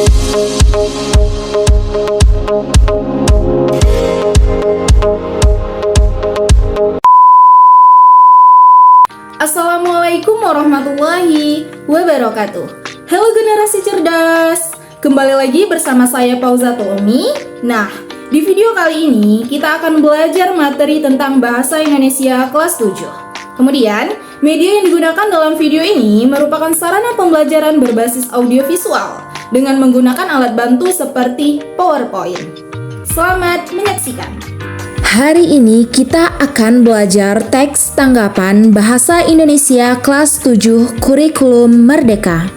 Assalamualaikum warahmatullahi wabarakatuh. Halo generasi cerdas, kembali lagi bersama saya Fauzatul Umi. Nah, di video kali ini kita akan belajar materi tentang bahasa Indonesia kelas 7. Kemudian, media yang digunakan dalam video ini merupakan sarana pembelajaran berbasis audiovisual dengan menggunakan alat bantu seperti PowerPoint. Selamat menyaksikan. Hari ini kita akan belajar teks tanggapan Bahasa Indonesia kelas 7 Kurikulum Merdeka.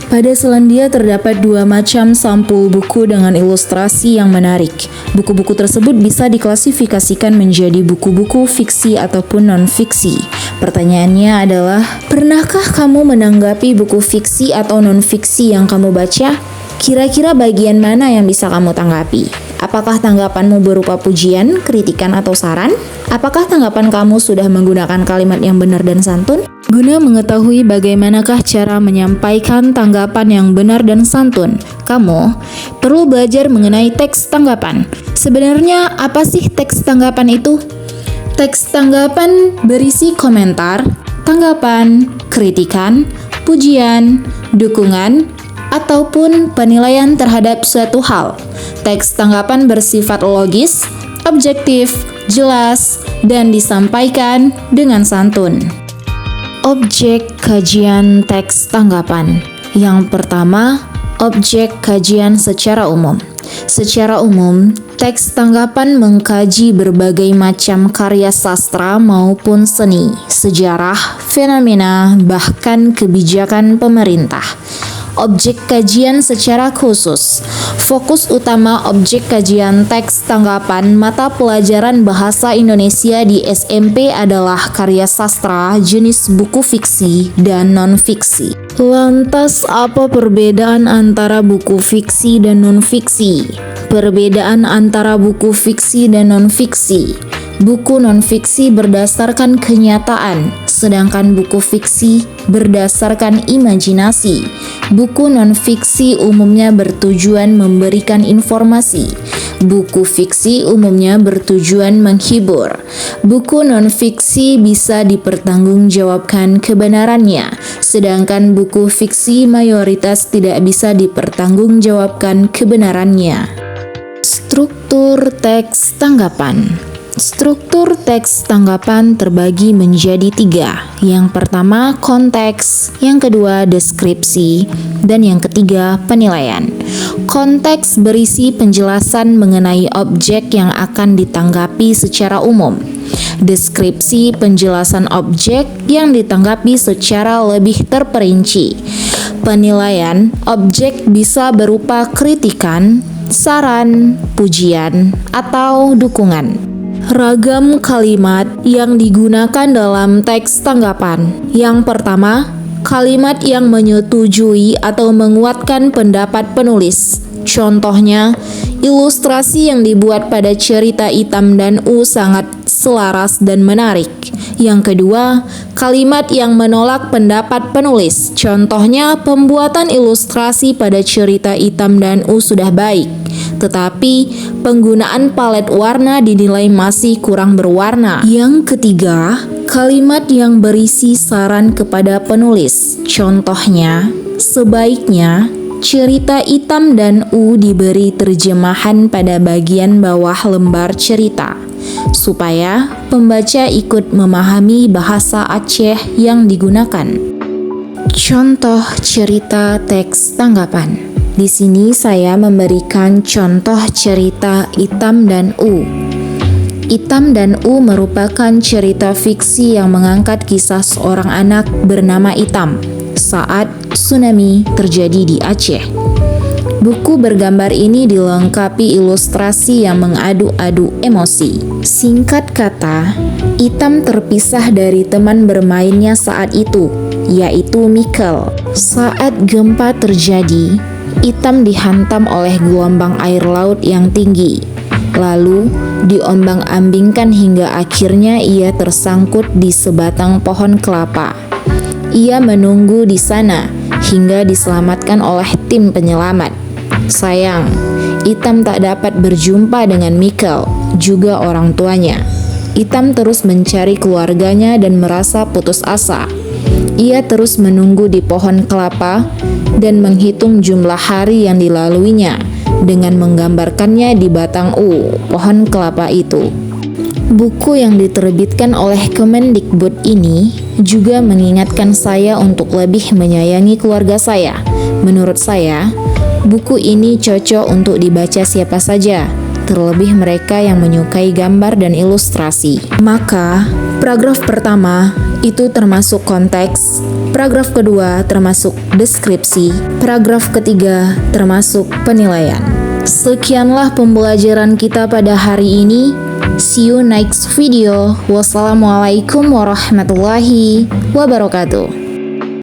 Pada selandia terdapat dua macam sampul buku dengan ilustrasi yang menarik. Buku-buku tersebut bisa diklasifikasikan menjadi buku-buku fiksi ataupun non-fiksi. Pertanyaannya adalah, pernahkah kamu menanggapi buku fiksi atau non-fiksi yang kamu baca? Kira-kira bagian mana yang bisa kamu tanggapi? Apakah tanggapanmu berupa pujian, kritikan, atau saran? Apakah tanggapan kamu sudah menggunakan kalimat yang benar dan santun? Guna mengetahui bagaimanakah cara menyampaikan tanggapan yang benar dan santun, kamu perlu belajar mengenai teks tanggapan. Sebenarnya apa sih teks tanggapan itu? Teks tanggapan berisi komentar, tanggapan, kritikan, pujian, dukungan, ataupun penilaian terhadap suatu hal. Teks tanggapan bersifat logis, objektif, jelas, dan disampaikan dengan santun. Objek kajian teks tanggapan. Yang pertama, objek kajian secara umum. Secara umum, teks tanggapan mengkaji berbagai macam karya sastra maupun seni, sejarah, fenomena, bahkan kebijakan pemerintah. Objek kajian secara khusus. Fokus utama objek kajian teks tanggapan mata pelajaran Bahasa Indonesia di SMP adalah karya sastra jenis buku fiksi dan non-fiksi. Lantas, apa perbedaan antara buku fiksi dan non-fiksi? Perbedaan antara buku fiksi dan non-fiksi. Buku non-fiksi berdasarkan kenyataan, sedangkan buku fiksi berdasarkan imajinasi. Buku non-fiksi umumnya bertujuan memberikan informasi. Buku fiksi umumnya bertujuan menghibur. Buku non-fiksi bisa dipertanggungjawabkan kebenarannya, sedangkan buku fiksi mayoritas tidak bisa dipertanggungjawabkan kebenarannya. Struktur teks tanggapan. Struktur teks tanggapan terbagi menjadi 3. Yang pertama, konteks, yang kedua, deskripsi, dan yang ketiga, penilaian. Konteks berisi penjelasan mengenai objek yang akan ditanggapi secara umum. Deskripsi penjelasan objek yang ditanggapi secara lebih terperinci. Penilaian objek bisa berupa kritikan, saran, pujian, atau dukungan. Ragam kalimat yang digunakan dalam teks tanggapan. Yang pertama, kalimat yang menyetujui atau menguatkan pendapat penulis. Contohnya, ilustrasi yang dibuat pada cerita Itam dan U sangat selaras dan menarik. Yang kedua, kalimat yang menolak pendapat penulis. Contohnya, pembuatan ilustrasi pada cerita Itam dan U sudah baik, tetapi penggunaan palet warna dinilai masih kurang berwarna. Yang ketiga, kalimat yang berisi saran kepada penulis. Contohnya, sebaiknya cerita Itam dan U diberi terjemahan pada bagian bawah lembar cerita, supaya pembaca ikut memahami bahasa Aceh yang digunakan. Contoh cerita teks tanggapan. Di sini saya memberikan contoh cerita Itam dan U. Itam dan U merupakan cerita fiksi yang mengangkat kisah seorang anak bernama Itam saat tsunami terjadi di Aceh. Buku bergambar ini dilengkapi ilustrasi yang mengadu-adu emosi. Singkat kata, Itam terpisah dari teman bermainnya saat itu, yaitu Mikel. Saat gempa terjadi, Itam dihantam oleh gelombang air laut yang tinggi. Lalu diombang-ambingkan hingga akhirnya ia tersangkut di sebatang pohon kelapa. Ia menunggu di sana hingga diselamatkan oleh tim penyelamat. Sayang, Itam tak dapat berjumpa dengan Mikkel, juga orang tuanya. Itam terus mencari keluarganya dan merasa putus asa. Ia terus menunggu di pohon kelapa dan menghitung jumlah hari yang dilaluinya dengan menggambarkannya di batang pohon kelapa itu. Buku yang diterbitkan oleh Kemendikbud ini juga mengingatkan saya untuk lebih menyayangi keluarga saya. Menurut saya, buku ini cocok untuk dibaca siapa saja, terlebih mereka yang menyukai gambar dan ilustrasi. Maka, paragraf pertama itu termasuk konteks, paragraf kedua termasuk deskripsi, paragraf ketiga termasuk penilaian. Sekianlah pembelajaran kita pada hari ini. See you next video. Wassalamualaikum warahmatullahi wabarakatuh.